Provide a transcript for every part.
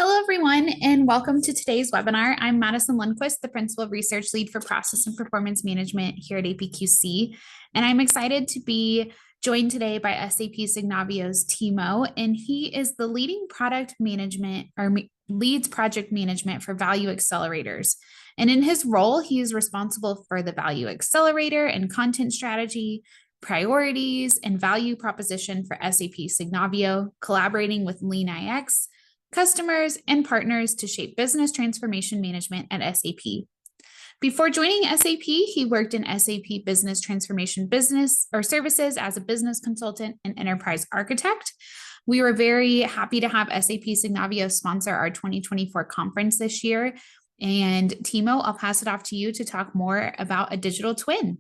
Hello, everyone, and welcome to today's webinar. I'm Madison Lundquist, the Principal Research Lead for Process and Performance Management here at APQC, and I'm excited to be joined today by SAP Signavio's Timo, and he is the leading product management or leads project management for Value Accelerators. And in his role, he is responsible for the Value Accelerator and content strategy, priorities, and value proposition for SAP Signavio, collaborating with LeanIX, customers, and partners to shape business transformation management at SAP. Before joining SAP, he worked in SAP Business Transformation Business or Services as a business consultant and enterprise architect. We were very happy to have SAP Signavio sponsor our 2024 conference this year. And Timo, I'll pass it off to you to talk more about a digital twin.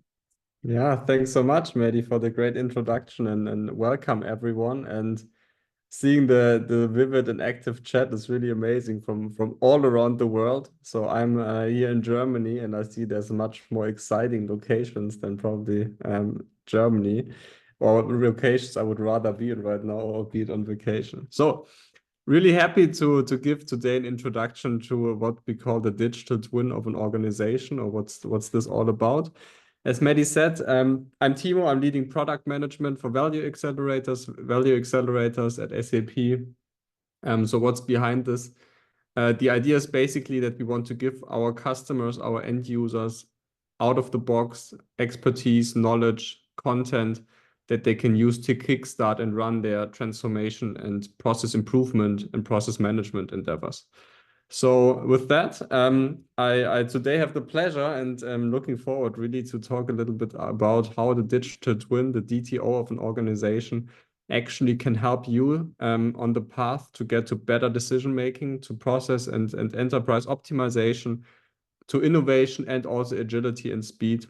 Yeah, thanks so much, Maddie, for the great introduction and welcome everyone. And seeing the vivid and active chat is really amazing from all around the world. So I'm here in Germany, and I see there's much more exciting locations than probably Germany, or locations I would rather be in right now or be on vacation. So really happy to give today an introduction to what we call the digital twin of an organization, or what's this all about. As Maddie said, I'm Timo. I'm leading product management for Value Accelerators at SAP. So what's behind this? The idea is basically that we want to give our customers, our end users, out-of-the-box expertise, knowledge, content that they can use to kickstart and run their transformation and process improvement and process management endeavors. So with that, I today have the pleasure and I'm looking forward really to talk a little bit about how the digital twin, the DTO of an organization, actually can help you on the path to get to better decision making, to process and enterprise optimization, to innovation, and also agility and speed.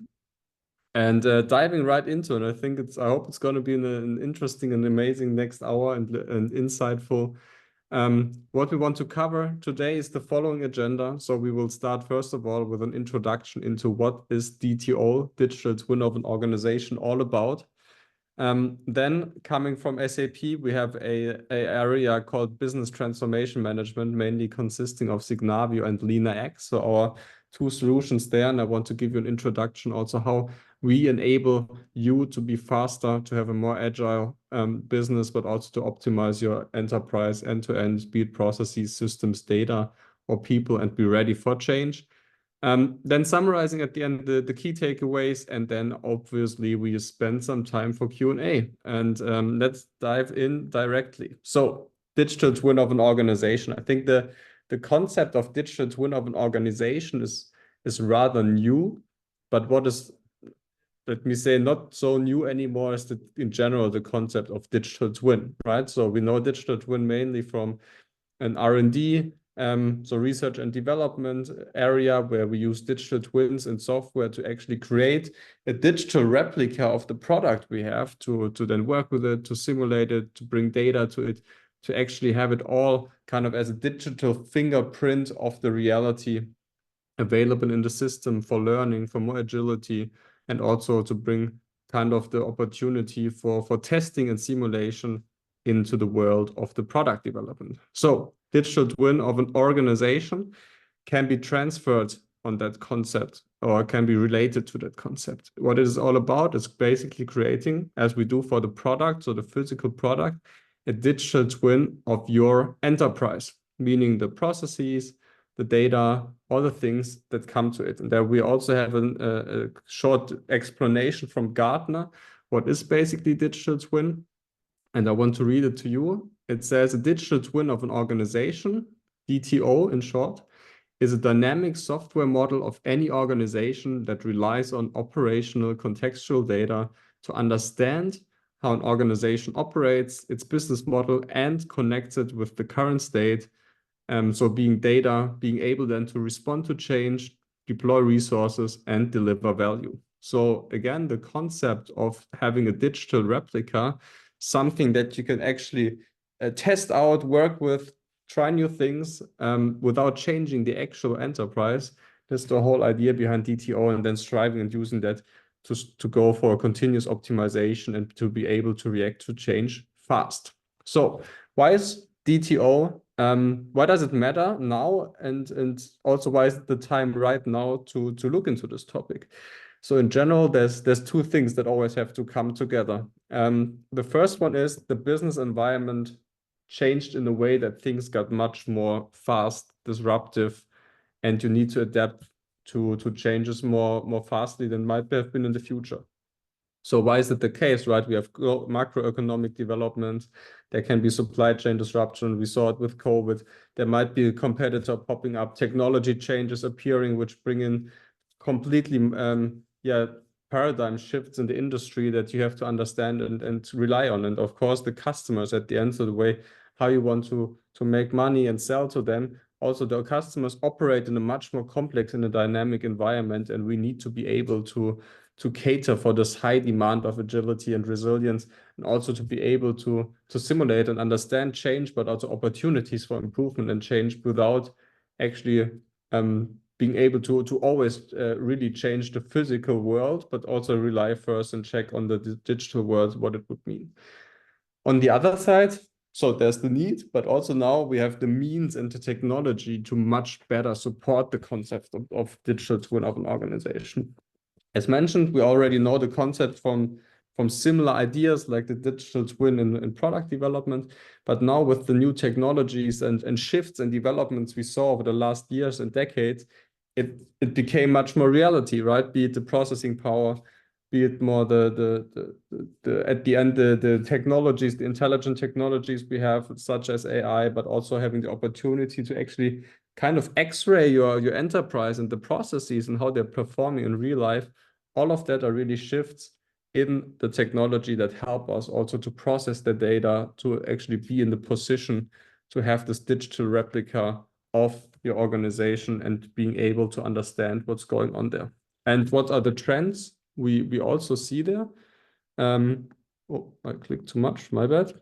And diving right into it, I hope it's going to be an interesting and amazing next hour and insightful. What we want to cover today is the following agenda. So we will start first of all with an introduction into what is DTO, digital twin of an organization, all about. Then coming from SAP, we have a area called business transformation management, mainly consisting of Signavio and LeanIX. So our two solutions there, and I want to give you an introduction also how we enable you to be faster, to have a more agile business, but also to optimize your enterprise end-to-end, be it processes, systems, data, or people, and be ready for change. Then summarizing at the end the key takeaways, and then obviously we spend some time for Q&A. And let's dive in directly. So digital twin of an organization. I think the concept of digital twin of an organization is rather new, but what is, let me say, not so new anymore is in general the concept of digital twin, right? So we know digital twin mainly from an R&D, so research and development area, where we use digital twins and software to actually create a digital replica of the product we have, to then work with it, to simulate it, to bring data to it, to actually have it all kind of as a digital fingerprint of the reality available in the system for learning, for more agility, and also to bring kind of the opportunity for testing and simulation into the world of the product development. So digital twin of an organization can be transferred on that concept, or can be related to that concept. What it is all about is basically creating, as we do for the product, so the physical product, a digital twin of your enterprise, meaning the processes, the data, all the things that come to it. And there we also have a short explanation from Gartner, what is basically digital twin. And I want to read it to you. It says a digital twin of an organization, DTO in short, is a dynamic software model of any organization that relies on operational contextual data to understand how an organization operates, its business model, and connects it with the current state. So being data, being able then to respond to change, deploy resources, and deliver value. So again, the concept of having a digital replica, something that you can actually test out, work with, try new things without changing the actual enterprise. That's the whole idea behind DTO, and then striving and using that to go for continuous optimization and to be able to react to change fast. So why is DTO Why does it matter now? And also why is it the time right now to look into this topic? So in general, there's two things that always have to come together. The first one is the business environment changed in a way that things got much more fast, disruptive, and you need to adapt to changes more fastly than might have been in the future. So why is it the case, right? We have macroeconomic development. There can be supply chain disruption. We saw it with COVID. There might be a competitor popping up, technology changes appearing, which bring in completely paradigm shifts in the industry that you have to understand and rely on. And of course, the customers at the end, so the way how you want to make money and sell to them. Also, the customers operate in a much more complex and a dynamic environment, and we need to be able to cater for this high demand of agility and resilience, and also to be able to simulate and understand change, but also opportunities for improvement and change without actually being able to always really change the physical world, but also rely first and check on the digital world what it would mean. On the other side, so there's the need, but also now we have the means and the technology to much better support the concept of digital twin of an organization. As mentioned, we already know the concept from similar ideas like the digital twin in product development, but now with the new technologies and shifts and developments we saw over the last years and decades, it became much more reality, right? Be it the processing power, be it more at the end the technologies, the intelligent technologies we have, such as AI, but also having the opportunity to actually kind of X-ray your enterprise and the processes and how they're performing in real life. All of that are really shifts in the technology that help us also to process the data, to actually be in the position to have this digital replica of your organization and being able to understand what's going on there. And what are the trends we also see there? Oh, I clicked too much, my bad.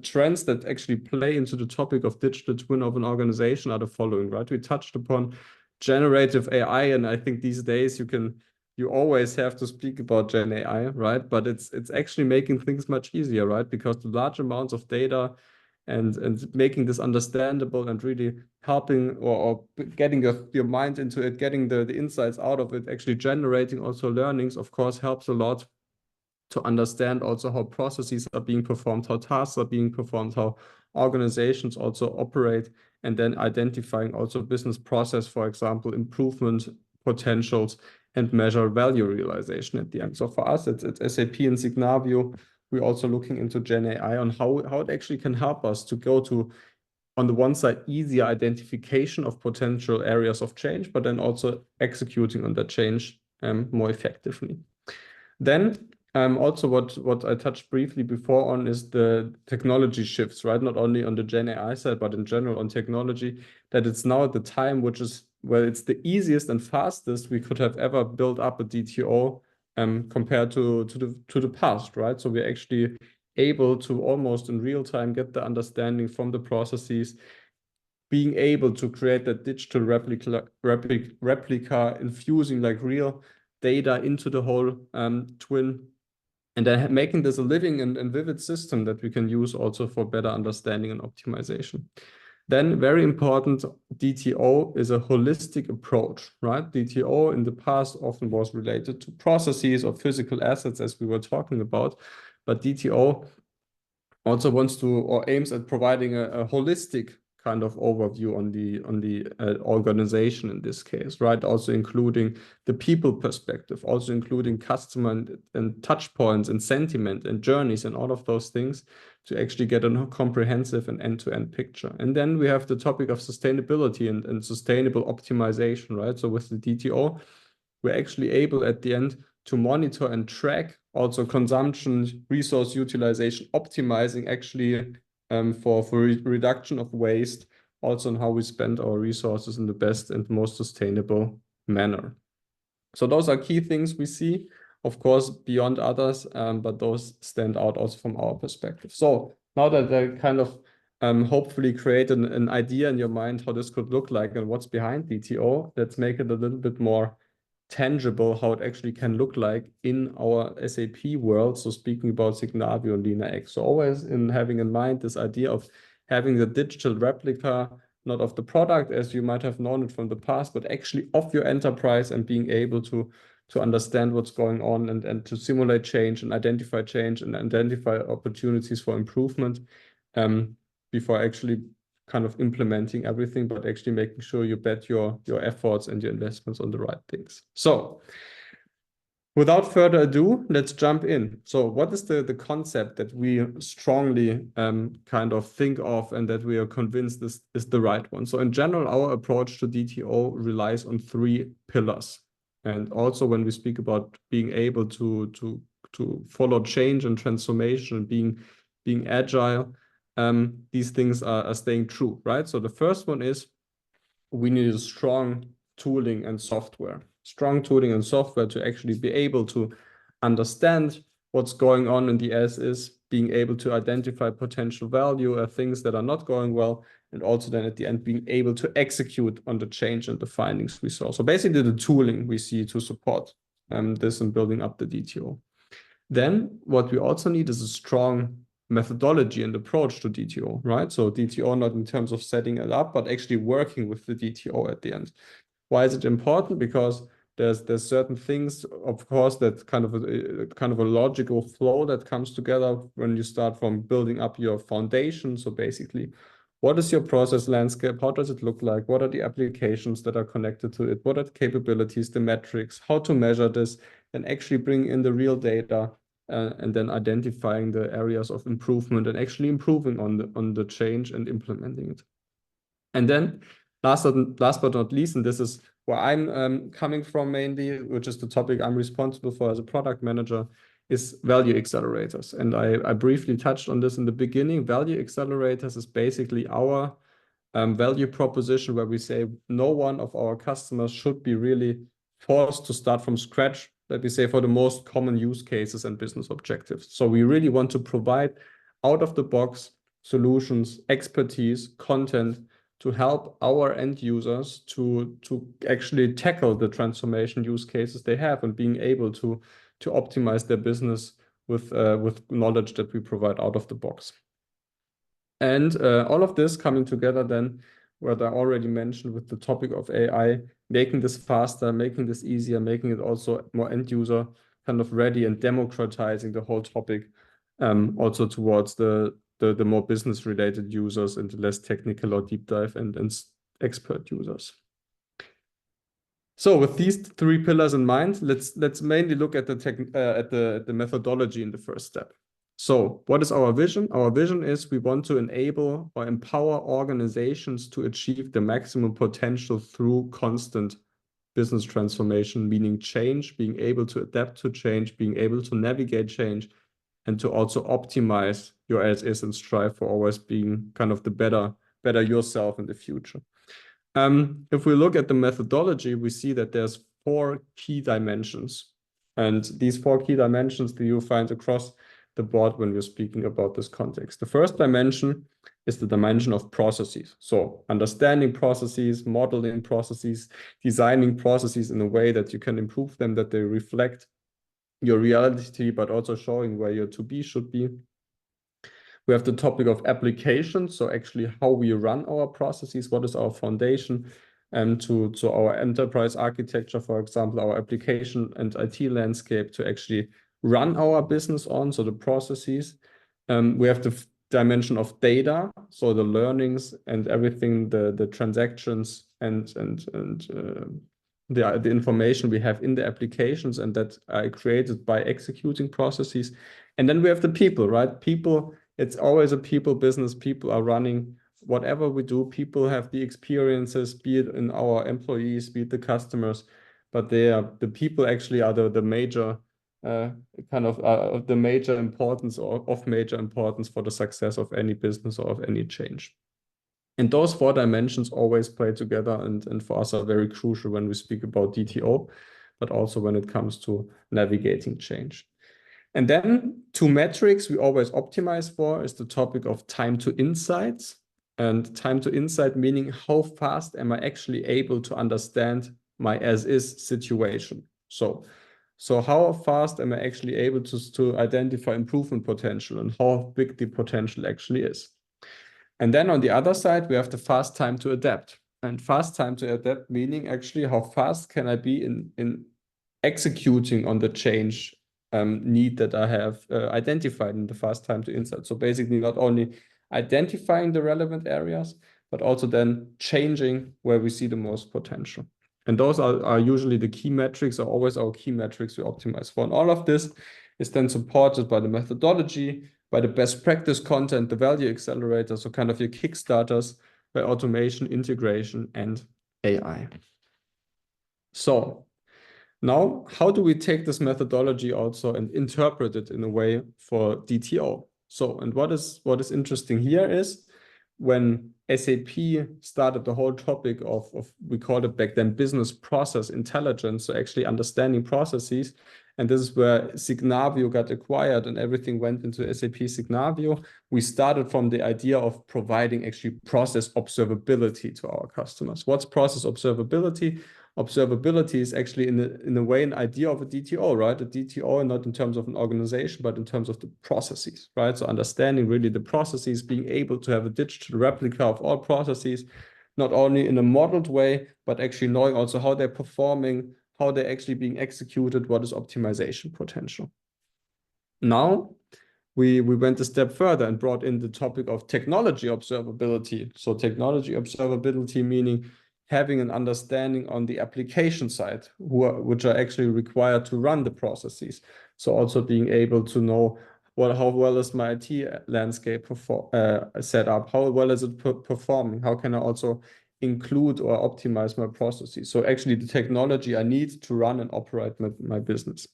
Trends that actually play into the topic of digital twin of an organization are the following, right? We touched upon generative AI, and I think these days you always have to speak about Gen AI, right? But it's actually making things much easier, right? Because the large amounts of data and making this understandable and really helping or getting your mind into it, getting the insights out of it, actually generating also learnings, of course, helps a lot to understand also how processes are being performed, how tasks are being performed, how organizations also operate, and then identifying also business process, for example, improvement potentials, and measure value realization at the end. So for us, it's SAP and Signavio. We're also looking into Gen AI on how it actually can help us to go to, on the one side, easier identification of potential areas of change, but then also executing on that change more effectively. Then also what I touched briefly before on is the technology shifts, right? Not only on the Gen AI side, but in general on technology, that it's now at the time which is where it's the easiest and fastest we could have ever built up a DTO compared to the past, right? So we're actually able to almost in real time get the understanding from the processes, being able to create that digital replica, infusing like real data into the whole twin, and then making this a living and vivid system that we can use also for better understanding and optimization. Then very important, DTO is a holistic approach, right? DTO in the past often was related to processes or physical assets, as we were talking about, but DTO also wants to or aims at providing a holistic kind of overview on the organization in this case, right? Also including the people perspective, also including customer and touch points and sentiment and journeys and all of those things to actually get a comprehensive and end-to-end picture. And then we have the topic of sustainability and sustainable optimization, right? So with the DTO, we're actually able at the end to monitor and track also consumption, resource utilization, optimizing actually for reduction of waste, also on how we spend our resources in the best and most sustainable manner. So those are key things we see, of course, beyond others, but those stand out also from our perspective. So now that I kind of hopefully create an idea in your mind how this could look like and what's behind DTO, let's make it a little bit more tangible how it actually can look like in our SAP world. So speaking about Signavio and LeanIX. So always having in mind this idea of having the digital replica, not of the product as you might have known it from the past, but actually of your enterprise, and being able to understand what's going on, and to simulate change and identify opportunities for improvement before actually kind of implementing everything, but actually making sure you bet your efforts and your investments on the right things. So without further ado, let's jump in. So what is the concept that we strongly kind of think of and that we are convinced this is the right one? So in general, our approach to DTO relies on 3 pillars. And also when we speak about being able to follow change and transformation, being agile, these things are staying true, right? So the first one is we need a strong tooling and software. Strong tooling and software to actually be able to understand what's going on in the as-is, being able to identify potential value, things that are not going well, and also then at the end being able to execute on the change and the findings we saw. So basically the tooling we see to support this and building up the DTO. Then what we also need is a strong methodology and approach to DTO, right? So DTO not in terms of setting it up, but actually working with the DTO at the end. Why is it important? Because there's certain things, of course, that kind of a logical flow that comes together when you start from building up your foundation. So basically, what is your process landscape? How does it look like? What are the applications that are connected to it? What are the capabilities, the metrics, how to measure this, and actually bring in the real data, and then identifying the areas of improvement and actually improving on the change and implementing it. And then last but not least, and this is where I'm coming from mainly, which is the topic I'm responsible for as a product manager, is value accelerators. And I briefly touched on this in the beginning. Value accelerators is basically our value proposition where we say no one of our customers should be really forced to start from scratch, let me say, for the most common use cases and business objectives. So we really want to provide out-of-the-box solutions, expertise, content to help our end users to actually tackle the transformation use cases they have, and being able to optimize their business with knowledge that we provide out of the box. And all of this coming together then, what I already mentioned with the topic of AI, making this faster, making this easier, making it also more end user kind of ready, and democratizing the whole topic also towards the more business related users and the less technical or deep dive and expert users. So with these 3 pillars in mind, let's mainly look at the methodology in the first step. So what is our vision? Our vision is we want to enable or empower organizations to achieve the maximum potential through constant business transformation, meaning change, being able to adapt to change, being able to navigate change, and to also optimize your as-is and strive for always being kind of the better yourself in the future. If we look at the methodology, we see that there's 4 key dimensions. And these 4 key dimensions that you'll find across the board when we're speaking about this context. The first dimension is the dimension of processes. So understanding processes, modeling processes, designing processes in a way that you can improve them, that they reflect your reality, but also showing where your to-be should be. We have the topic of applications, so actually how we run our processes, what is our foundation to our enterprise architecture, for example, our application and IT landscape to actually run our business on, so the processes. We have the dimension of data, so the learnings and everything, the transactions and the information we have in the applications and that are created by executing processes. And then we have the people, right? People, it's always a people business. People are running whatever we do. People have the experiences, be it in our employees, be it the customers, but the people actually are the major the major importance or of major importance for the success of any business or of any change. And those 4 dimensions always play together and for us are very crucial when we speak about DTO, but also when it comes to navigating change. And then 2 metrics we always optimize for is the topic of time to insights. And time to insight meaning how fast am I actually able to understand my as-is situation. So how fast am I actually able to identify improvement potential and how big the potential actually is. And then on the other side, we have the fast time to adapt. And fast time to adapt meaning actually how fast can I be in executing on the change need that I have identified in the fast time to insight. So basically not only identifying the relevant areas, but also then changing where we see the most potential. And those are usually the key metrics, are always our key metrics we optimize for. And all of this is then supported by the methodology, by the best practice content, the value accelerators, so kind of your kickstarters, by automation, integration, and AI. So now, how do we take this methodology also and interpret it in a way for DTO? So, and what is interesting here is when SAP started the whole topic of we called it back then business process intelligence, so actually understanding processes. And this is where Signavio got acquired and everything went into SAP Signavio. We started from the idea of providing actually process observability to our customers. What's process observability? Observability is actually in a way an idea of a DTO, right? A DTO, not in terms of an organization, but in terms of the processes, right? So understanding really the processes, being able to have a digital replica of all processes, not only in a modeled way, but actually knowing also how they're performing, how they're actually being executed, what is optimization potential. Now, we went a step further and brought in the topic of technology observability. So technology observability meaning having an understanding on the application side, which are actually required to run the processes. So also being able to know how well is my IT landscape set up, how well is it performing, how can I also include or optimize my processes. So actually the technology I need to run and operate my business.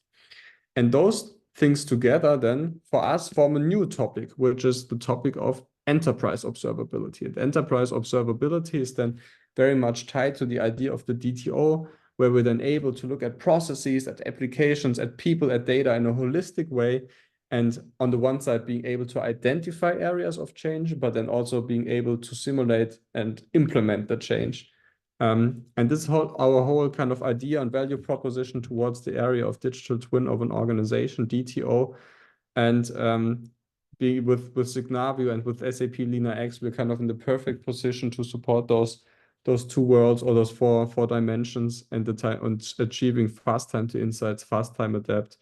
And those things together then for us form a new topic, which is the topic of enterprise observability. And enterprise observability is then very much tied to the idea of the DTO, where we're then able to look at processes, at applications, at people, at data in a holistic way. And on the one side, being able to identify areas of change, but then also being able to simulate and implement the change. And this is our whole kind of idea and value proposition towards the area of digital twin of an organization, DTO. And being with Signavio and with SAP LeanIX, we're kind of in the perfect position to support those two worlds or those four dimensions and the time and achieving fast time to insights, fast time adapt,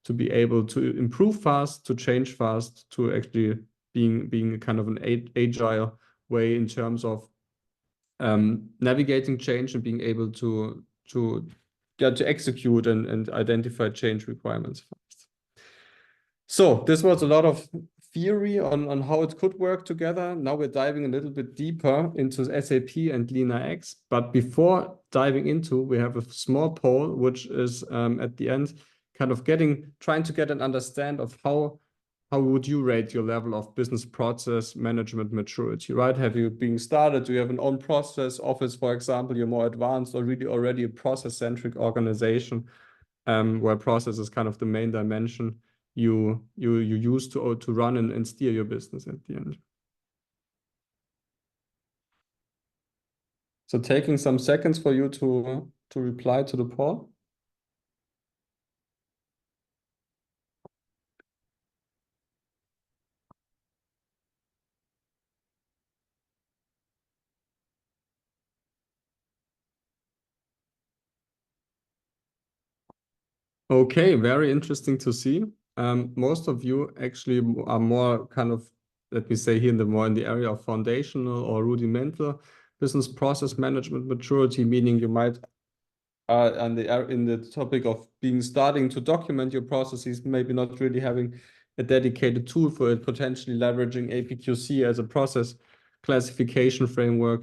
to be able to improve fast, to change fast, to actually being kind of an agile way in terms of navigating change and being able to execute and identify change requirements fast. So this was a lot of theory on how it could work together. Now we're diving a little bit deeper into SAP and LeanIX. But before diving into, we have a small poll, which is at the end kind of trying to get an understanding of how would you rate your level of business process management maturity, right? Have you been started? Do you have an own process office, for example? You're more advanced or really already a process-centric organization where process is kind of the main dimension you use to run and steer your business at the end. So taking some seconds for you to reply to the poll. Okay, very interesting to see. Most of you actually are more kind of, let me say here, in the area of foundational or rudimental business process management maturity, meaning you might in the topic of starting to document your processes, maybe not really having a dedicated tool for it, potentially leveraging APQC as a process classification framework,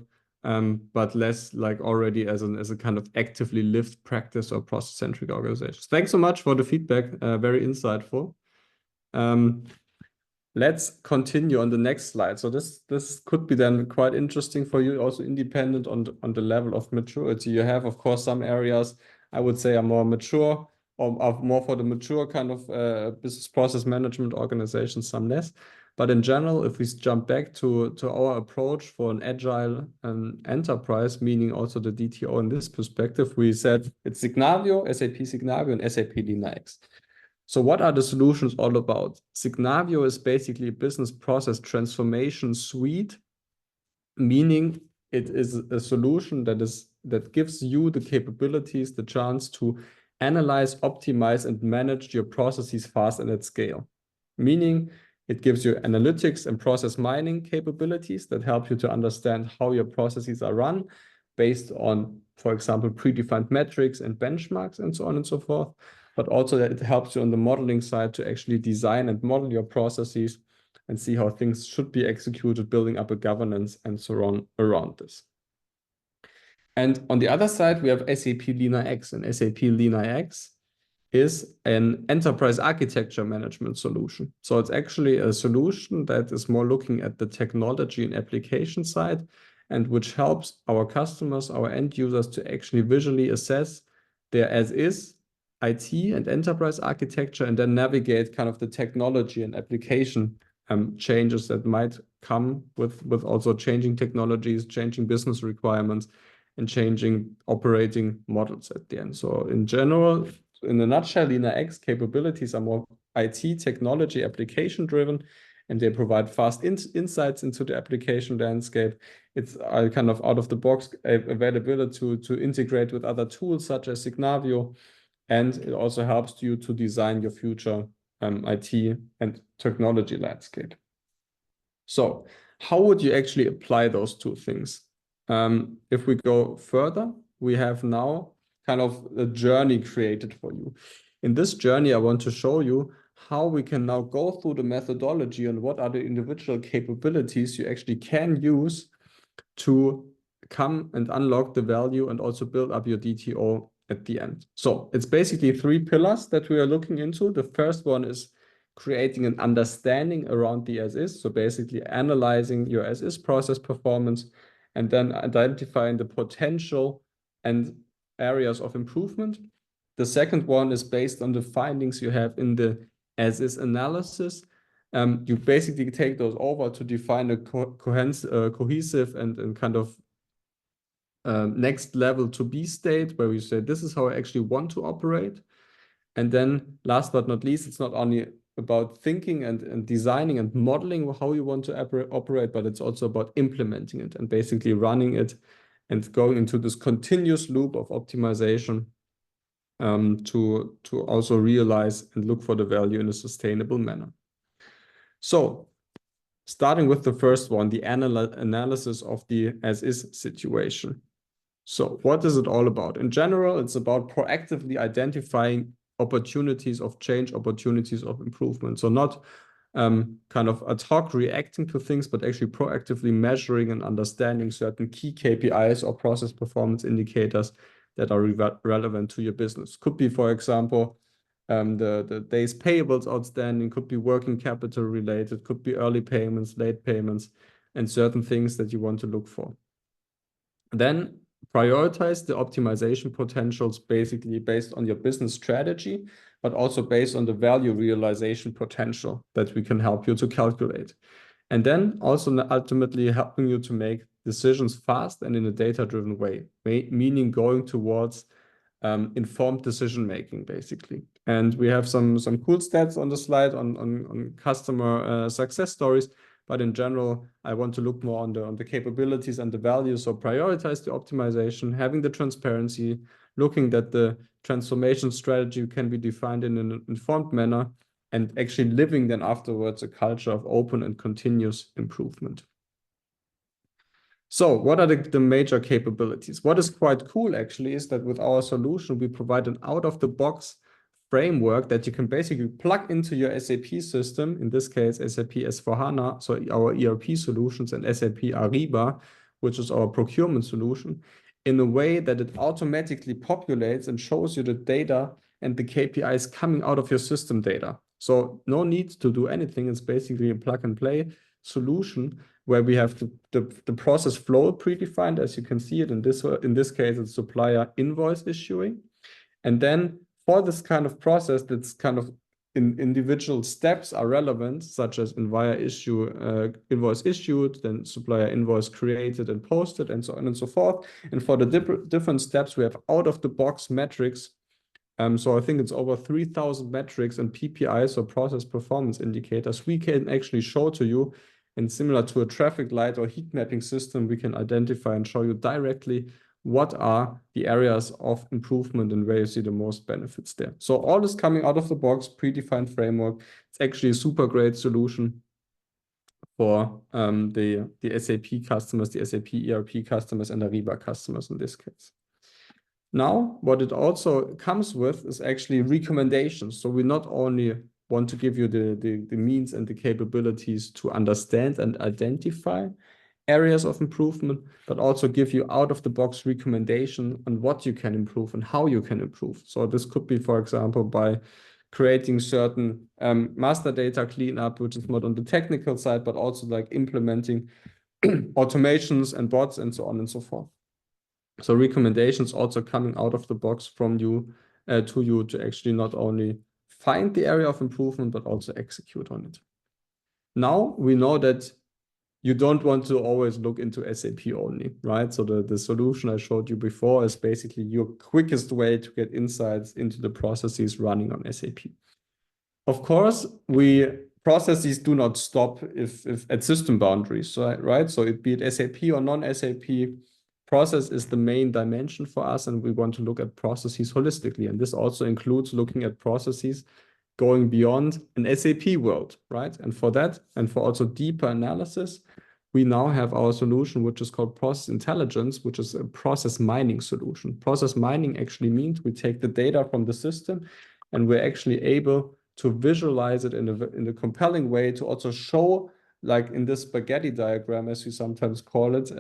but less like already as a kind of actively lived practice or process-centric organizations. Thanks so much for the feedback, very insightful. Let's continue on the next slide. So this could be then quite interesting for you, also independent on the level of maturity. You have, of course, some areas I would say are more mature or are more for the mature kind of business process management organizations, some less. But in general, if we jump back to our approach for an agile enterprise, meaning also the DTO in this perspective, we said it's Signavio, SAP Signavio, and SAP LeanIX. So what are the solutions all about? Signavio is basically a business process transformation suite meaning it is a solution that gives you the capabilities, the chance to analyze, optimize, and manage your processes fast and at scale. Meaning it gives you analytics and process mining capabilities that help you to understand how your processes are run based on, for example, predefined metrics and benchmarks and so on and so forth. But also that it helps you on the modeling side to actually design and model your processes and see how things should be executed, building up a governance and so on around this. And on the other side, we have SAP LeanIX, and SAP LeanIX is an enterprise architecture management solution. So it's actually a solution that is more looking at the technology and application side, and which helps our customers, our end users, to actually visually assess their as-is IT and enterprise architecture, and then navigate kind of the technology and application changes that might come with also changing technologies, changing business requirements, and changing operating models at the end. So in general, in a nutshell, LeanIX capabilities are more IT technology application driven, and they provide fast insights into the application landscape. It's kind of out of the box available to integrate with other tools such as Signavio, and it also helps you to design your future IT and technology landscape. So how would you actually apply those two things? If we go further, we have now kind of a journey created for you. In this journey, I want to show you how we can now go through the methodology and what are the individual capabilities you actually can use to come and unlock the value and also build up your DTO at the end. So it's basically 3 pillars that we are looking into. The first one is creating an understanding around the as-is. So basically analyzing your as-is process performance and then identifying the potential and areas of improvement. The second one is based on the findings you have in the as-is analysis. You basically take those over to define a cohesive and kind of next level to be state, where we say, this is how I actually want to operate. And then last but not least, it's not only about thinking and designing and modeling how you want to operate, but it's also about implementing it and basically running it and going into this continuous loop of optimization to also realize and look for the value in a sustainable manner. So starting with the first one, the analysis of the as-is situation. So what is it all about? In general, it's about proactively identifying opportunities of change, opportunities of improvement. So not kind of ad hoc reacting to things, but actually proactively measuring and understanding certain key KPIs or process performance indicators that are relevant to your business. Could be, for example, the days payables outstanding, could be working capital related, could be early payments, late payments, and certain things that you want to look for. Then prioritize the optimization potentials basically based on your business strategy, but also based on the value realization potential that we can help you to calculate. And then also ultimately helping you to make decisions fast and in a data-driven way, meaning going towards informed decision-making, basically. And we have some cool stats on the slide on customer success stories. But in general, I want to look more on the capabilities and the values. So prioritize the optimization, having the transparency, looking that the transformation strategy can be defined in an informed manner, and actually living then afterwards a culture of open and continuous improvement. So what are the major capabilities? What is quite cool actually is that with our solution, we provide an out-of-the-box framework that you can basically plug into your SAP system, in this case, SAP S/4HANA, so our ERP solutions, and SAP Ariba, which is our procurement solution, in a way that it automatically populates and shows you the data and the KPIs coming out of your system data. So no need to do anything. It's basically a plug and play solution where we have the process flow predefined, as you can see it in this case, it's supplier invoice issuing. And then for this kind of process, that's kind of individual steps are relevant, such as invoice issued, then supplier invoice created and posted, and so on and so forth. And for the different steps, we have out-of-the-box metrics. So I think it's over 3,000 metrics and PPIs, or process performance indicators, we can actually show to you And similar to a traffic light or heat mapping system, we can identify and show you directly what are the areas of improvement and where you see the most benefits there. So all is coming out of the box, predefined framework. It's actually a super great solution for the SAP customers, the SAP ERP customers, and Ariba customers in this case. Now, what it also comes with is actually recommendations. So we not only want to give you the means and the capabilities to understand and identify areas of improvement, but also give you out-of-the-box recommendation on what you can improve and how you can improve. So this could be, for example, by creating certain master data cleanup, which is not on the technical side, but also like implementing automations and bots and so on and so forth. So recommendations also coming out of the box from you to you to actually not only find the area of improvement, but also execute on it. Now we know that you don't want to always look into SAP only, right? So the solution I showed you before is basically your quickest way to get insights into the processes running on SAP. Of course, processes do not stop if at system boundaries, right? So it be it SAP or non-SAP, process is the main dimension for us, and we want to look at processes holistically. And this also includes looking at processes going beyond an SAP world, right? And for that, and for also deeper analysis, we now have our solution, which is called Process Intelligence, which is a process mining solution. Process mining actually means we take the data from the system and we're actually able to visualize it in a compelling way to also show, like in this spaghetti diagram, as we sometimes call it,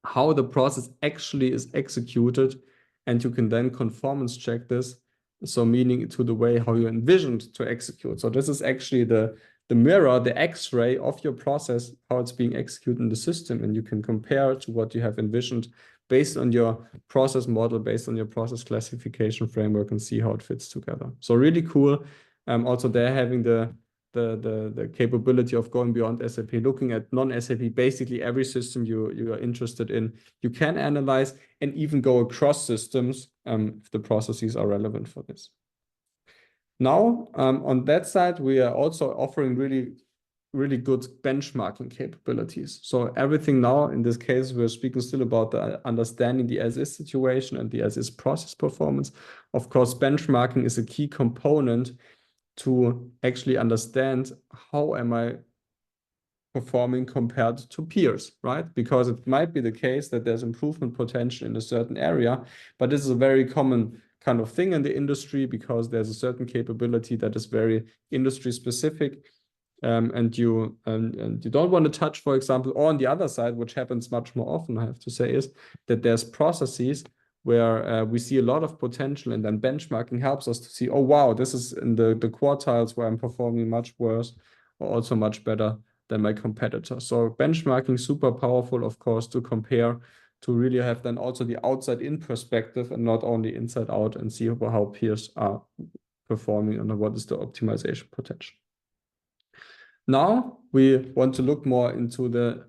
how the process actually is executed. And you can then conformance check this. So meaning to the way how you envisioned to execute. So this is actually the mirror, the X-ray of your process, how it's being executed in the system. And you can compare to what you have envisioned based on your process model, based on your process classification framework, and see how it fits together. So really cool. Also they're having the capability of going beyond SAP, looking at non-SAP, basically every system you are interested in. You can analyze and even go across systems if the processes are relevant for this. Now, on that side, we are also offering really good benchmarking capabilities. So everything now, in this case, we're speaking still about the understanding the as-is situation and the as-is process performance. Of course, benchmarking is a key component to actually understand how am I performing compared to peers, right? Because it might be the case that there's improvement potential in a certain area, but this is a very common kind of thing in the industry because there's a certain capability that is very industry specific, and you don't want to touch, for example, or on the other side, which happens much more often, I have to say, is that there's processes where we see a lot of potential, and then benchmarking helps us to see, oh, wow, this is in the quartiles where I'm performing much worse or also much better than my competitor. So benchmarking, super powerful, of course, to compare, to really have then also the outside in perspective and not only inside out, and see how peers are performing and what is the optimization potential. Now we want to look more into the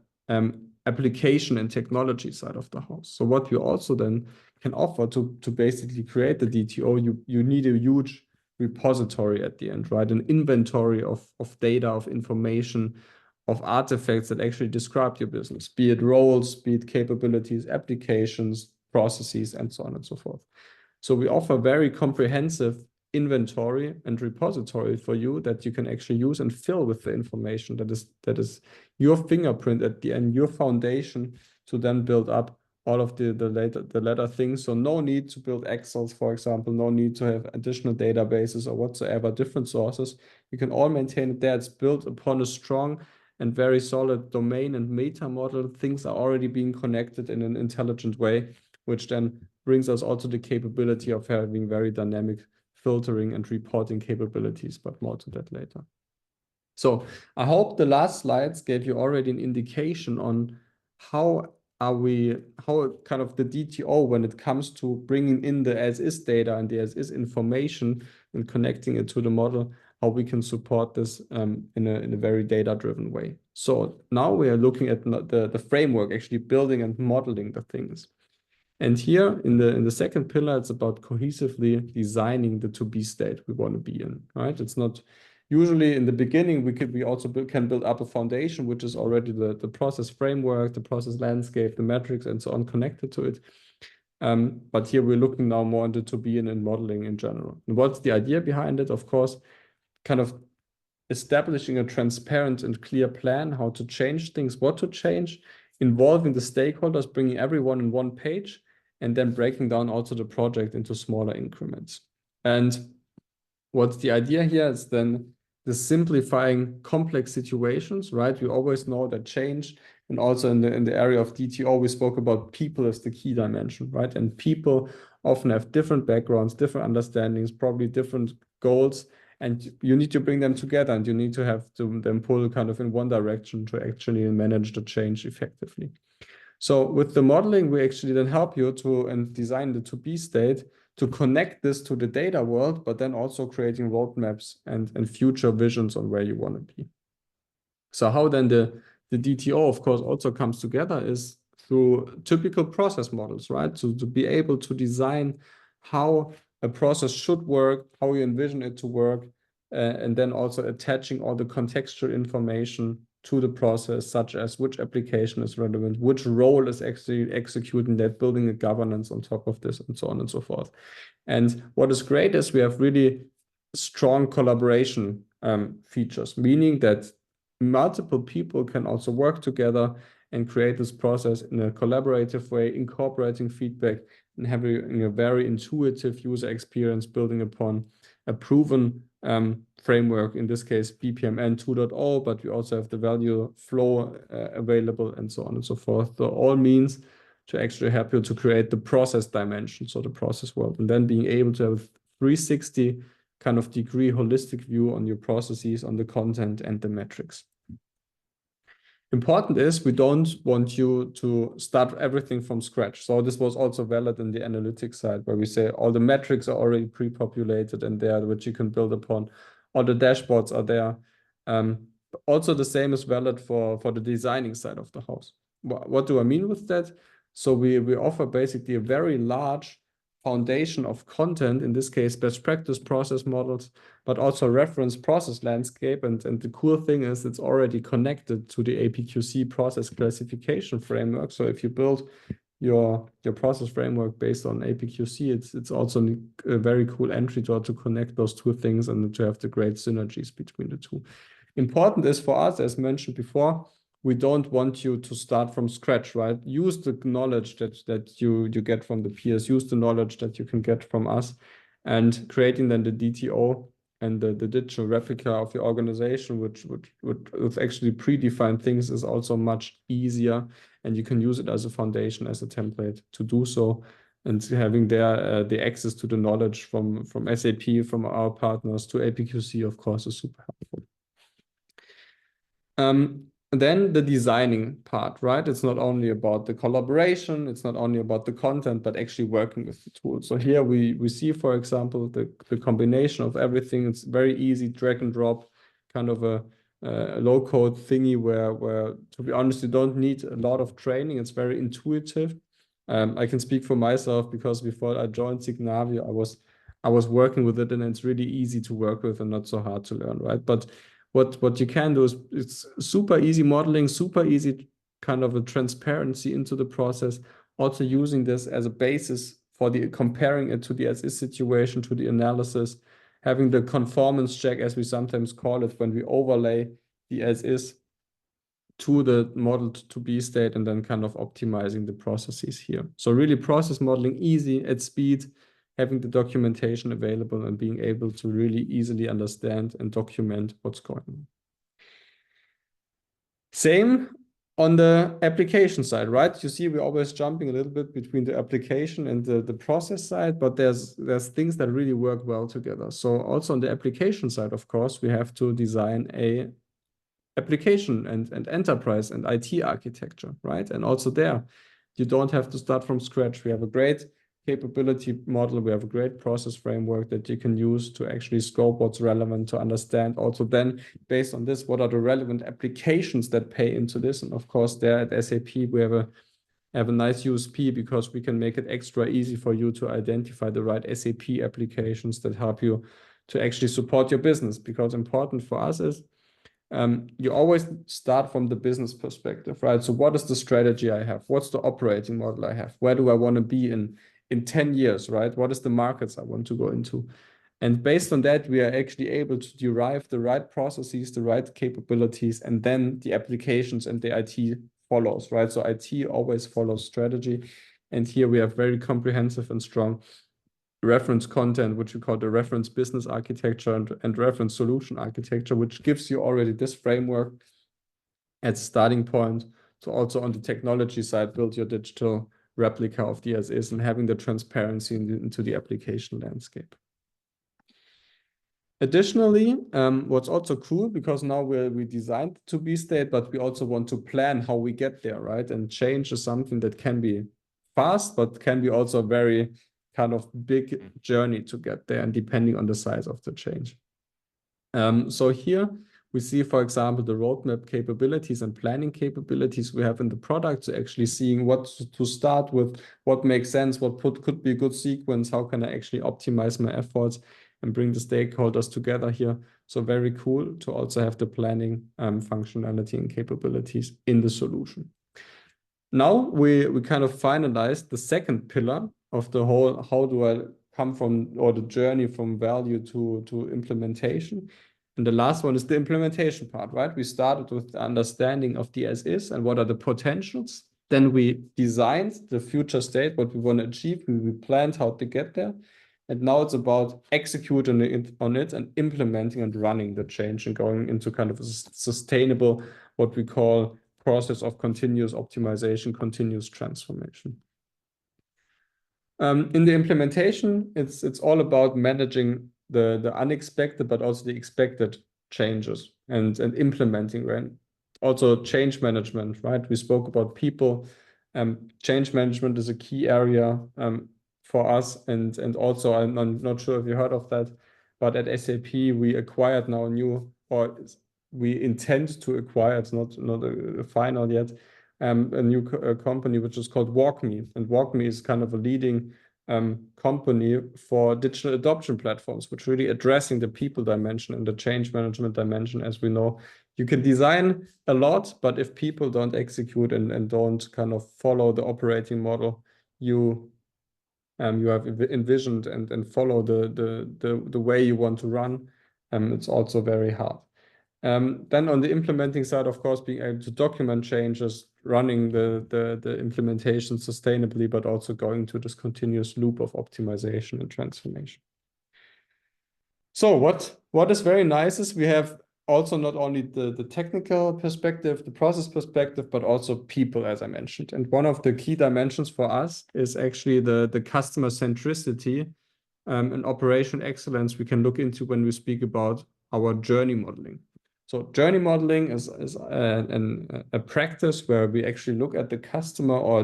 application and technology side of the house. So what we also then can offer to basically create the DTO, you need a huge repository at the end, right? An inventory of data, of information, of artifacts that actually describe your business, be it roles, be it capabilities, applications, processes, and so on and so forth. So we offer very comprehensive inventory and repository for you that you can actually use and fill with the information that is your fingerprint at the end, your foundation to then build up all of the latter things. So no need to build Excels, for example, no need to have additional databases or whatsoever, different sources. You can all maintain it there. It's built upon a strong and very solid domain and meta model. Things are already being connected in an intelligent way, which then brings us also the capability of having very dynamic filtering and reporting capabilities, but more to that later. So I hope the last slides gave you already an indication on how kind of the DTO, when it comes to bringing in the as-is data and the as-is information and connecting it to the model, how we can support this in a very data-driven way. So now we are looking at the framework, actually building and modeling the things. And here in the second pillar, it's about cohesively designing the to-be state we want to be in, right? It's not Usually in the beginning, we also can build up a foundation, which is already the process framework, the process landscape, the metrics, and so on connected to it. But here we're looking now more into to-be and in modeling in general. And what's the idea behind it? Of course, kind of establishing a transparent and clear plan, how to change things, what to change, involving the stakeholders, bringing everyone in one page, and then breaking down also the project into smaller increments. And what's the idea here is then the simplifying complex situations, right? We always know that change, and also in the area of DTO, we spoke about people as the key dimension, right? And people often have different backgrounds, different understandings, probably different goals, and you need to bring them together, and you need to have them pull kind of in one direction to actually manage the change effectively. So with the modeling, we actually then help you to and design the to-be state to connect this to the data world, but then also creating roadmaps and future visions on where you want to be. So how then the DTO, of course, also comes together is through typical process models, right? So to be able to design how a process should work, how you envision it to work, and then also attaching all the contextual information to the process, such as which application is relevant, which role is actually executing that, building a governance on top of this, and so on and so forth. And what is great is we have really strong collaboration features, meaning that multiple people can also work together and create this process in a collaborative way, incorporating feedback and having a very intuitive user experience, building upon a proven framework, in this case BPMN 2.0, but we also have the value flow available, and so on and so forth. So all means to actually help you to create the process dimension, so the process world, and then being able to have 360 kind of degree holistic view on your processes, on the content and the metrics. Important is we don't want you to start everything from scratch. So this was also valid in the analytics side, where we say all the metrics are already pre-populated and there, which you can build upon. All the dashboards are there. Also the same is valid for the designing side of the house. What do I mean with that? So we offer basically a very large foundation of content, in this case, best practice process models, but also reference process landscape. And the cool thing is it's already connected to the APQC process classification framework. So if you build your process framework based on APQC, it's also a very cool entry door to connect those two things and to have the great synergies between the two. Important is for us, as mentioned before, we don't want you to start from scratch, right? Use the knowledge that you get from the peers, use the knowledge that you can get from us, and creating then the DTO and the digital replica of your organization, which with actually predefined things, is also much easier, and you can use it as a foundation, as a template to do so. And having there the access to the knowledge from SAP, from our partners to APQC, of course, is super helpful. Then the designing part, right? It's not only about the collaboration, it's not only about the content, but actually working with the tool. So here we see, for example, the combination of everything. It's very easy, drag and drop, kind of a low-code thingy where, to be honest, you don't need a lot of training. It's very intuitive. I can speak for myself because before I joined Signavio, I was working with it, and it's really easy to work with and not so hard to learn, right? But what you can do is it's super easy modeling, super easy kind of a transparency into the process, also using this as a basis for the comparing it to the as-is situation, to the analysis, having the conformance check, as we sometimes call it, when we overlay the as-is to the model to-be state, and then kind of optimizing the processes here. So really process modeling easy, at speed, having the documentation available and being able to really easily understand and document what's going on. Same on the application side, right? You see, we're always jumping a little bit between the application and the process side, but there's things that really work well together. So also on the application side, of course, we have to design a application and enterprise and IT architecture, right? And also there, you don't have to start from scratch. We have a great capability model. We have a great process framework that you can use to actually scope what's relevant, to understand also then, based on this, what are the relevant applications that pay into this. And of course, there at SAP, we have a nice USP because we can make it extra easy for you to identify the right SAP applications that help you to actually support your business. Because important for us is you always start from the business perspective, right? So what is the strategy I have? What's the operating model I have? Where do I want to be in 10 years, right? What is the markets I want to go into? And based on that, we are actually able to derive the right processes, the right capabilities, and then the applications and the IT follows, right? So IT always follows strategy. And here we have very comprehensive and strong reference content, which we call the reference business architecture and reference solution architecture, which gives you already this framework as starting point to also on the technology side build your digital replica of the as is and having the transparency into the application landscape. Additionally, what's also cool, because now we designed to be state, but we also want to plan how we get there, right? And change is something that can be fast, but can be also a very kind of big journey to get there, and depending on the size of the change. So here we see, for example, the roadmap capabilities and planning capabilities we have in the product. So actually seeing what to start with, what makes sense, what could be a good sequence, how can I actually optimize my efforts and bring the stakeholders together here. So very cool to also have the planning functionality and capabilities in the solution. Now we kind of finalized the second pillar of the whole, how do I come from, or the journey from value to implementation. And the last one is the implementation part, right? We started with the understanding of the as is and what are the potentials. Then we designed the future state, what we want to achieve. We planned how to get there. And now it's about executing on it and implementing and running the change and going into kind of a sustainable, what we call process of continuous optimization, continuous transformation. In the implementation, it's all about managing the unexpected, but also the expected changes and implementing, right? Also change management, right? We spoke about people. Change management is a key area for us, and also I'm not sure if you heard of that, but at SAP we acquired now we intend to acquire, it's not a final yet, a new company which is called WalkMe, and WalkMe is kind of a leading company for digital adoption platforms, which really addressing the people dimension and the change management dimension. As we know, you can design a lot, but if people don't execute and don't kind of follow the operating model you have envisioned and follow the way you want to run, it's also very hard. Then on the implementing side, of course, being able to document changes, running the implementation sustainably, but also going to this continuous loop of optimization and transformation. So what is very nice is we have also not only the technical perspective, the process perspective, but also people, as I mentioned. And one of the key dimensions for us is actually the customer centricity and operation excellence we can look into when we speak about our journey modeling. So journey modeling is a practice where we actually look at the customer, or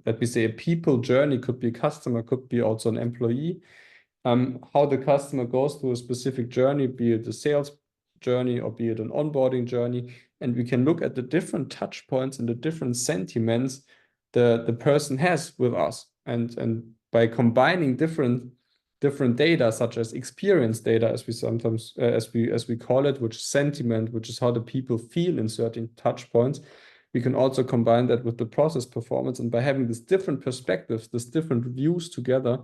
that we say a people journey, could be a customer, could be also an employee, how the customer goes through a specific journey, be it a sales journey or be it an onboarding journey. And we can look at the different touch points and the different sentiments the person has with us. And by combining different data, such as experience data, as we sometimes as we call it, which is sentiment, which is how the people feel in certain touch points, we can also combine that with the process performance. And by having these different perspectives, these different views together,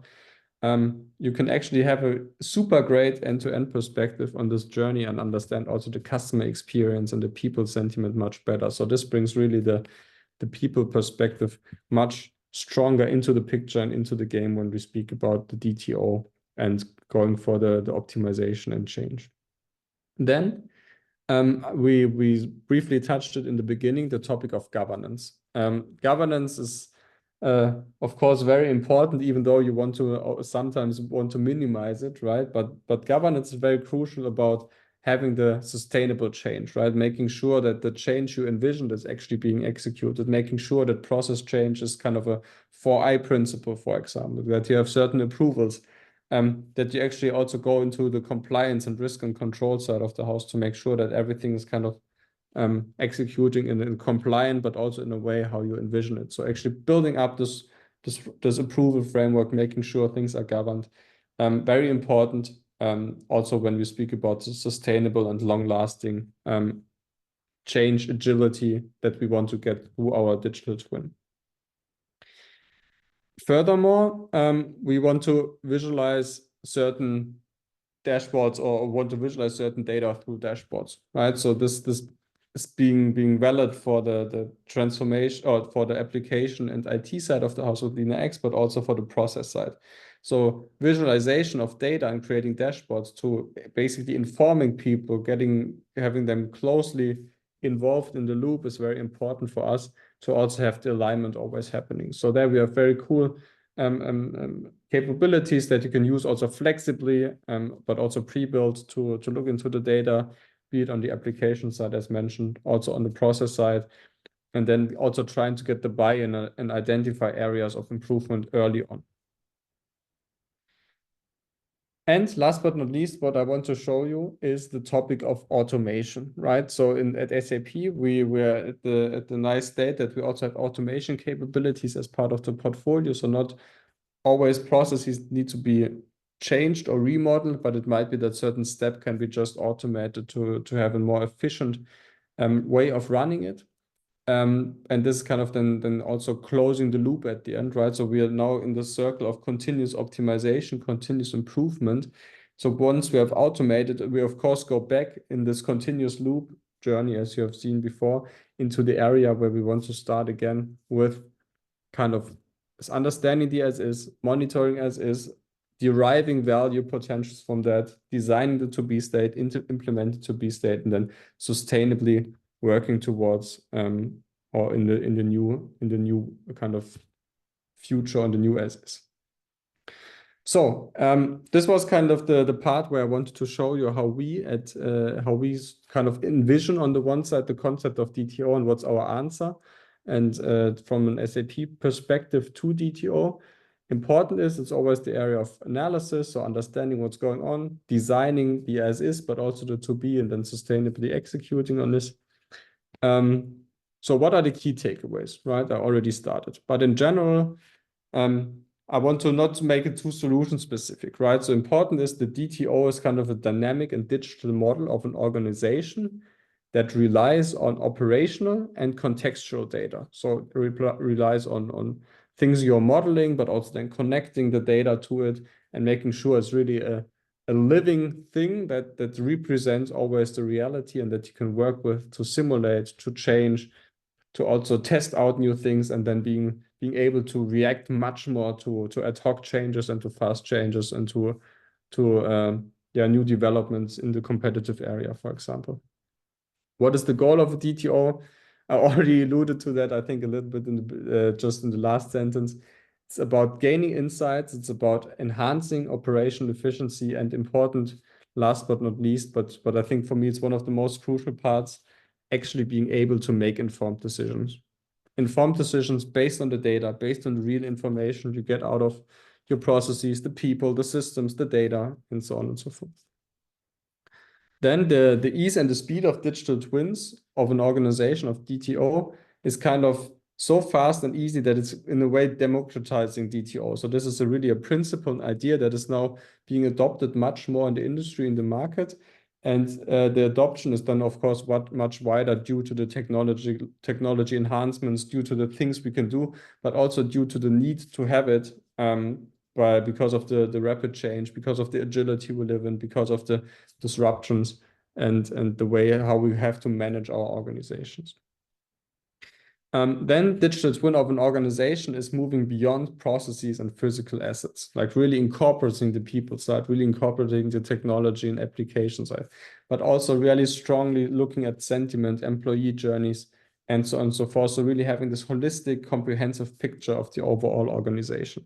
you can actually have a super great end-to-end perspective on this journey and understand also the customer experience and the people sentiment much better. So this brings really the people perspective much stronger into the picture and into the game when we speak about the DTO and going for the optimization and change. Then we briefly touched it in the beginning, the topic of governance. Governance is of course very important, even though you want to sometimes want to minimize it, right? But governance is very crucial about having the sustainable change, right? Making sure that the change you envisioned is actually being executed, making sure that process change is kind of a 4I principle, for example, that you have certain approvals, that you actually also go into the compliance and risk and control side of the house to make sure that everything is kind of executing in compliant, but also in a way how you envision it. So actually building up this approval framework, making sure things are governed, very important also when we speak about the sustainable and long-lasting change agility that we want to get through our digital twin. Furthermore, we want to visualize certain dashboards or want to visualize certain data through dashboards, right? So this is being valid for the transformation or for the application and IT side of the house with LeanIX, but also for the process side. So visualization of data and creating dashboards to basically informing people, having them closely involved in the loop is very important for us to also have the alignment always happening. So there we have very cool capabilities that you can use also flexibly, but also pre-built to look into the data, be it on the application side, as mentioned, also on the process side, and then also trying to get the buy-in and identify areas of improvement early on. And last but not least, what I want to show you is the topic of automation, right? So at SAP, we're at the nice state that we also have automation capabilities as part of the portfolio. So not always processes need to be changed or remodeled, but it might be that certain step can be just automated to have a more efficient way of running it. And this is kind of then also closing the loop at the end, right? So we are now in the circle of continuous optimization, continuous improvement. So once we have automated, we of course go back in this continuous loop journey, as you have seen before, into the area where we want to start again with kind of understanding the as is, monitoring as is, deriving value potentials from that, designing the to-be state, implementing to-be state, and then sustainably working towards or in the new kind of future on the new as is. So this was kind of the part where I wanted to show you how we kind of envision on the one side the concept of DTO and what's our answer, and from an SAP perspective to DTO. Important is it's always the area of analysis, so understanding what's going on, designing the as is, but also the to be, and then sustainably executing on this. So what are the key takeaways, right? I already started, but in general, I want to not make it too solution specific, right? So important is the DTO is kind of a dynamic and digital model of an organization that relies on operational and contextual data. So it relies on things you're modeling, but also then connecting the data to it and making sure it's really a living thing that represents always the reality and that you can work with to simulate, to change, to also test out new things, and then being able to react much more to ad hoc changes and to fast changes and to new developments in the competitive area, for example. What is the goal of a DTO? I already alluded to that, I think, a little bit just in the last sentence. It's about gaining insights. It's about enhancing operational efficiency, and important, last but not least, but I think for me, it's one of the most crucial parts, actually being able to make informed decisions. Informed decisions based on the data, based on the real information you get out of your processes, the people, the systems, the data, and so on and so forth. Then the ease and the speed of digital twins of an organization, of DTO, is kind of so fast and easy that it's in a way democratizing DTO. So this is really a principle and idea that is now being adopted much more in the industry, in the market. And the adoption is then, of course, much wider due to the technology enhancements, due to the things we can do, but also due to the need to have it because of the rapid change, because of the agility we live in, because of the disruptions and the way how we have to manage our organizations. Then digital twin of an organization is moving beyond processes and physical assets, like really incorporating the people side, really incorporating the technology and application side, but also really strongly looking at sentiment, employee journeys, and so on and so forth. So really having this holistic, comprehensive picture of the overall organization.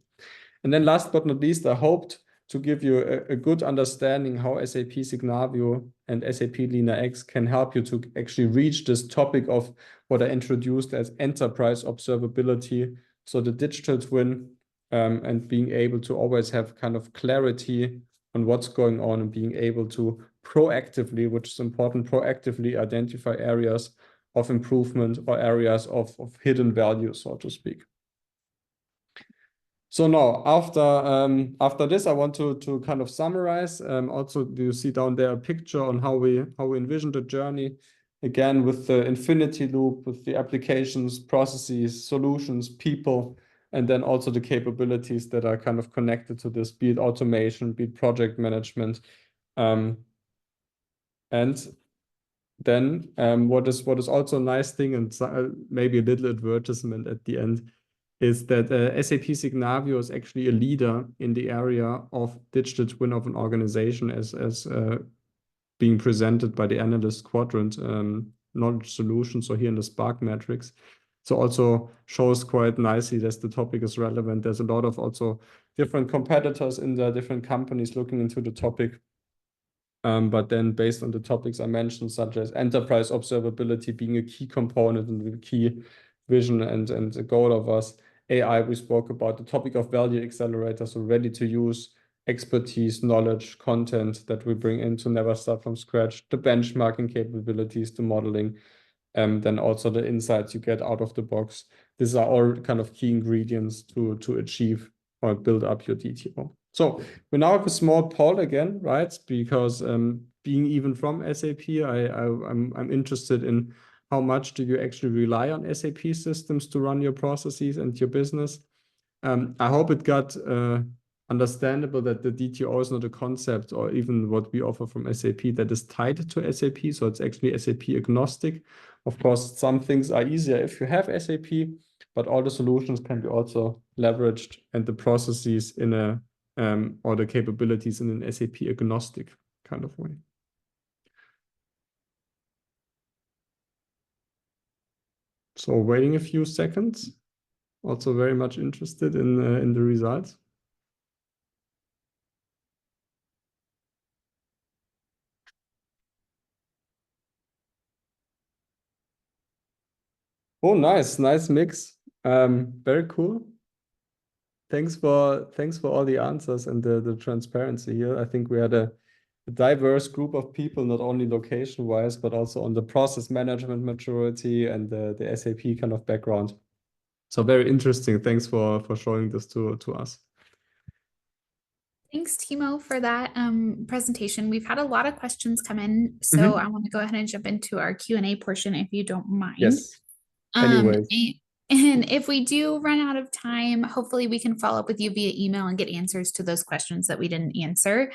And then last but not least, I hoped to give you a good understanding how SAP Signavio and SAP LeanIX can help you to actually reach this topic of what I introduced as enterprise observability. So the digital twin and being able to always have kind of clarity on what's going on and being able to proactively, which is important, proactively identify areas of improvement or areas of hidden value, so to speak. So now, after this, I want to kind of summarize. Also, do you see down there a picture on how we envision the journey? Again, with the infinity loop, with the applications, processes, solutions, people, and then also the capabilities that are kind of connected to this, be it automation, be it project management. And then what is also a nice thing, and maybe a little advertisement at the end, is that SAP Signavio is actually a leader in the area of digital twin of an organization, as being presented by the analyst quadrant knowledge solutions, so here in the Spark matrix. So also shows quite nicely that the topic is relevant. There's a lot of also different competitors in the different companies looking into the topic. But then based on the topics I mentioned, such as enterprise observability being a key component and the key vision and the goal of us, AI, we spoke about the topic of value accelerators, so ready to use expertise, knowledge, content that we bring in to never start from scratch, the benchmarking capabilities, the modeling, then also the insights you get out of the box. These are all kind of key ingredients to achieve or build up your DTO. So we now have a small poll again, right? Because being even from SAP, I'm interested in how much do you actually rely on SAP systems to run your processes and your business. I hope it got understandable that the DTO is not a concept or even what we offer from SAP that is tied to SAP. So it's actually SAP agnostic. Of course, some things are easier if you have SAP, but all the solutions can be also leveraged and the processes in a or the capabilities in an SAP agnostic kind of way. So waiting a few seconds. Also very much interested in the results. Oh, nice mix. Very cool. Thanks for all the answers and the transparency here. I think we had a diverse group of people, not only location-wise, but also on the process management maturity and the SAP kind of background. So very interesting. Thanks for showing this to us. Thanks, Timo, for that presentation. We've had a lot of questions come in, so I want to go ahead and jump into our Q&A portion if you don't mind. Yes. Anyways. And if we do run out of time, hopefully we can follow up with you via email and get answers to those questions that we didn't answer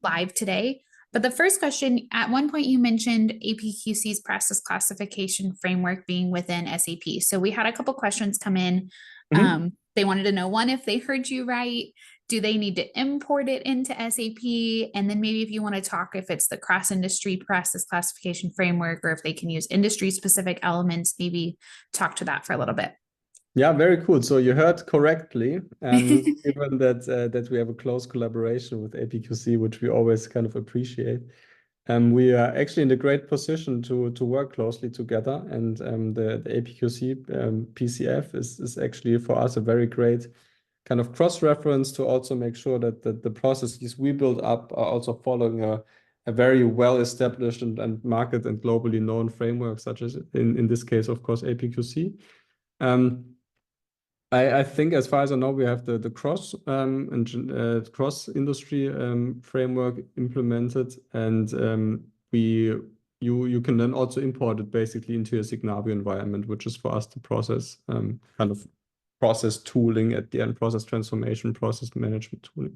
live today. But the first question, at one point you mentioned APQC's process classification framework being within SAP. So we had a couple questions come in. They wanted to know, one, if they heard you right, do they need to import it into SAP? And then maybe if you want to talk if it's the cross-industry process classification framework or if they can use industry-specific elements, maybe talk to that for a little bit. Yeah, very cool. So you heard correctly, given that we have a close collaboration with APQC, which we always kind of appreciate. We are actually in a great position to work closely together, and the APQC PCF is actually for us a very great kind of cross-reference to also make sure that the processes we build up are also following a very well-established and market and globally known framework, such as in this case, of course, APQC. I think, as far as I know, we have the cross industry framework implemented, and you can then also import it basically into your Signavio environment, which is for us the process kind of process tooling at the end, process transformation, process management tooling.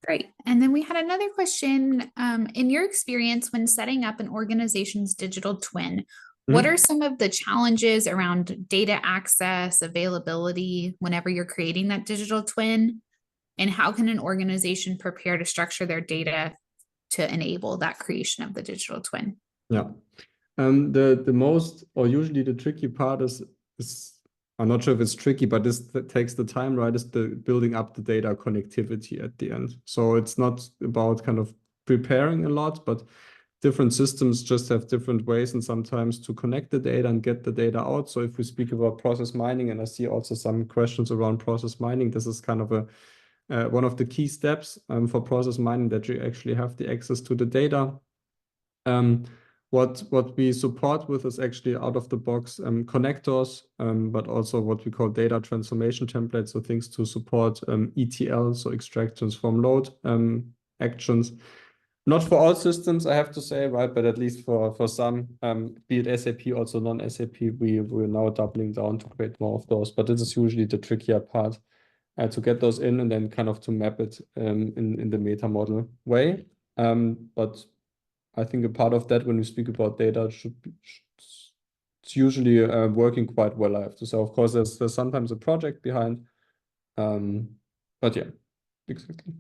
Great. And then we had another question. In your experience when setting up an organization's digital twin, what are some of the challenges around data access, availability, whenever you're creating that digital twin? And how can an organization prepare to structure their data to enable that creation of the digital twin? Yeah. The most, or usually the tricky part is I'm not sure if it's tricky, but this takes the time, right? Is the building up the data connectivity at the end. So it's not about kind of preparing a lot, but different systems just have different ways and sometimes to connect the data and get the data out. So if we speak about process mining, and I see also some questions around process mining, this is kind of one of the key steps for process mining, that you actually have the access to the data. What we support with is actually out of the box connectors, but also what we call data transformation templates, so things to support ETL, so extract, transform, load actions. Not for all systems, I have to say, right? But at least for some, be it SAP, also non-SAP, we're now doubling down to create more of those. But this is usually the trickier part, to get those in and then kind of to map it in the meta model way. But I think a part of that when we speak about data it's usually working quite well, I have to say. Of course, there's sometimes a project behind, but yeah, exactly.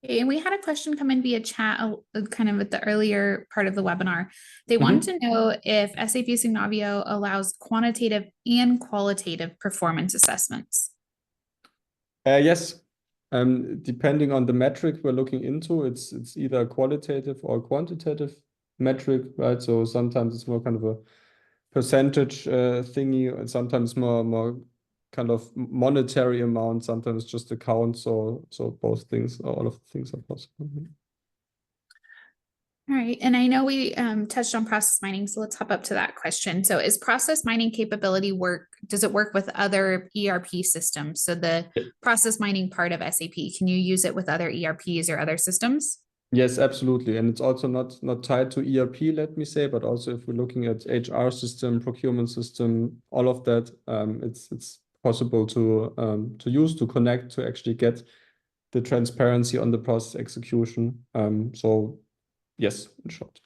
And we had a question come in via chat, kind of at the earlier part of the webinar. They wanted to know if SAP Signavio allows quantitative and qualitative performance assessments. Yes. Depending on the metric we're looking into, it's either a qualitative or quantitative metric, right? So sometimes it's more kind of a percentage thingy, and sometimes more kind of monetary amount, sometimes just a count. So both things, all of the things are possible. All right. And I know we touched on process mining, so let's hop up to that question. So is process mining capability does it work with other ERP systems? So the process mining part of SAP, can you use it with other ERPs or other systems? Yes, absolutely. And it's also not tied to ERP, let me say, but also if we're looking at HR system, procurement system, all of that, it's possible to use, to connect, to actually get the transparency on the process execution. So yes, in short.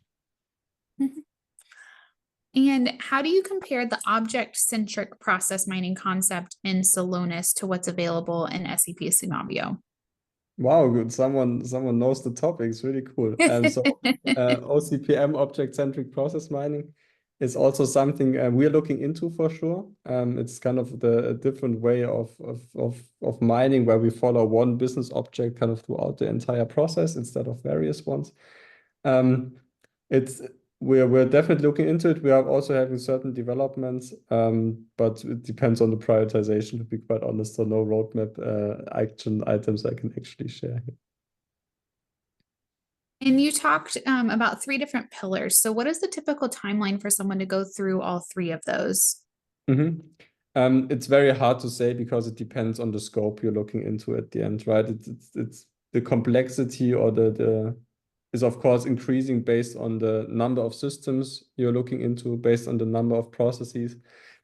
And how do you compare the object-centric process mining concept in Celonis to what's available in SAP Signavio? Wow, good. Someone knows the topic. It's really cool. So OCPM, object-centric process mining, is also something we're looking into for sure. It's kind of a different way of mining where we follow one business object kind of throughout the entire process instead of various ones. We're definitely looking into it. We are also having certain developments, but it depends on the prioritization, to be quite honest. So no roadmap action items I can actually share here. And you talked about 3 different pillars. So what is the typical timeline for someone to go through all 3 of those? It's very hard to say because it depends on the scope you're looking into at the end, right? It's the complexity or the is of course increasing based on the number of systems you're looking into, based on the number of processes,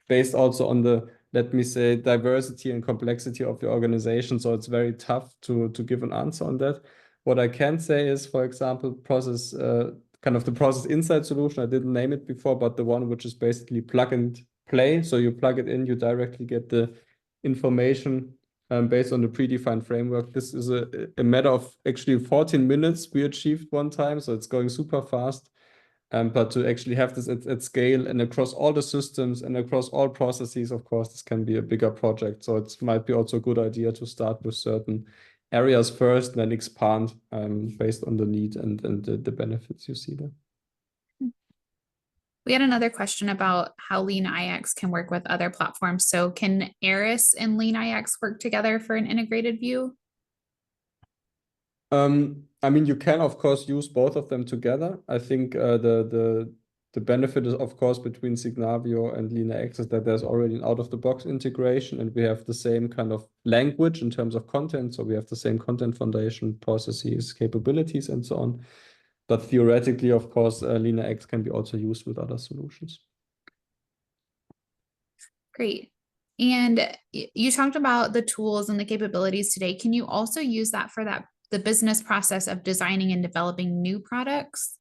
based also on the, let me say, diversity and complexity of the organization. So it's very tough to give an answer on that. What I can say is, for example, kind of the process insight solution. I didn't name it before, but the one which is basically plug and play. So you plug it in, you directly get the information based on the predefined framework. This is a matter of actually 14 minutes we achieved one time. So it's going super fast. But to actually have this at scale and across all the systems and across all processes, of course, this can be a bigger project. So it might be also a good idea to start with certain areas first, then expand based on the need and the benefits you see there. We had another question about how LeanIX can work with other platforms. So can Eris and LeanIX work together for an integrated view? I mean, you can, of course, use both of them together. I think the benefit is, of course, between Signavio and LeanIX is that there's already an out-of-the-box integration, and we have the same kind of language in terms of content. So we have the same content foundation, processes, capabilities, and so on. But theoretically, of course, LeanIX can be also used with other solutions. Great. And you talked about the tools and the capabilities today. Can you also use that for the business process of designing and developing new products?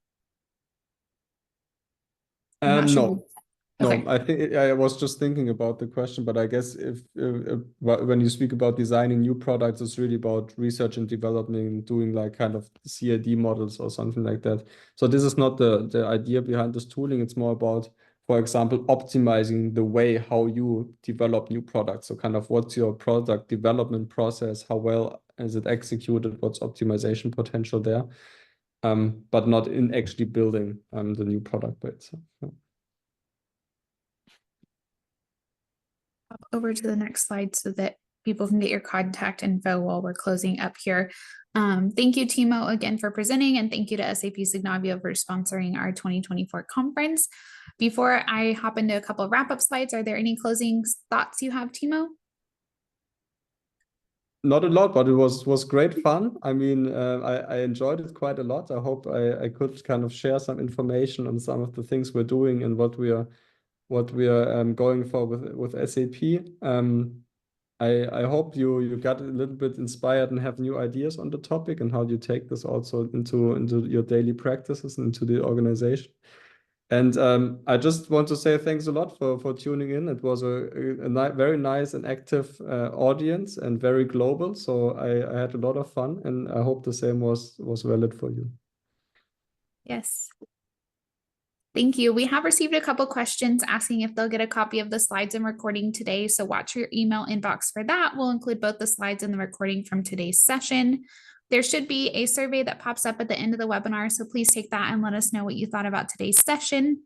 No. Okay. No, I think I was just thinking about the question, but I guess if when you speak about designing new products, it's really about research and development, doing like kind of CAD models or something like that. So this is not the idea behind this tooling. It's more about, for example, optimizing the way how you develop new products. So kind of what's your product development process? How well is it executed? What's optimization potential there? But not in actually building the new product by itself. Yeah. Over to the next slide so that people can get your contact info while we're closing up here. Thank you, Timo, again for presenting, and thank you to SAP Signavio for sponsoring our 2024 conference. Before I hop into a couple wrap-up slides, are there any closing thoughts you have, Timo? Not a lot, but it was great fun. I mean, I enjoyed it quite a lot. I hope I could kind of share some information on some of the things we're doing and what we are going for with SAP. I hope you got a little bit inspired and have new ideas on the topic and how you take this also into your daily practices and into the organization. And I just want to say thanks a lot for tuning in. It was a very nice and active audience and very global. So I had a lot of fun, and I hope the same was valid for you. Yes. Thank you. We have received a couple questions asking if they'll get a copy of the slides and recording today. So watch your email inbox for that. We'll include both the slides and the recording from today's session. There should be a survey that pops up at the end of the webinar. So please take that and let us know what you thought about today's session.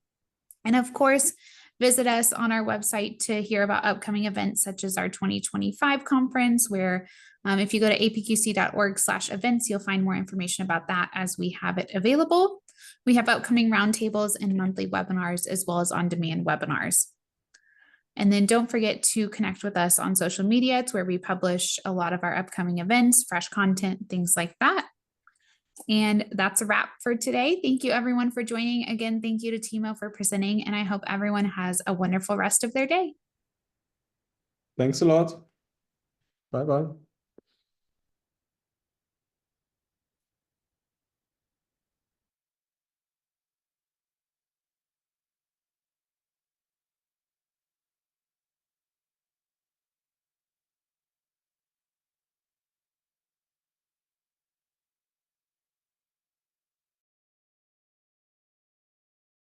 And of course, visit us on our website to hear about upcoming events such as our 2025 conference, where if you go to apqc.org/events, you'll find more information about that as we have it available. We have upcoming roundtables and monthly webinars, as well as on-demand webinars. And then don't forget to connect with us on social media. It's where we publish a lot of our upcoming events, fresh content, things like that. And that's a wrap for today. Thank you everyone for joining. Again, thank you to Timo for presenting, and I hope everyone has a wonderful rest of their day. Thanks a lot. Bye-bye.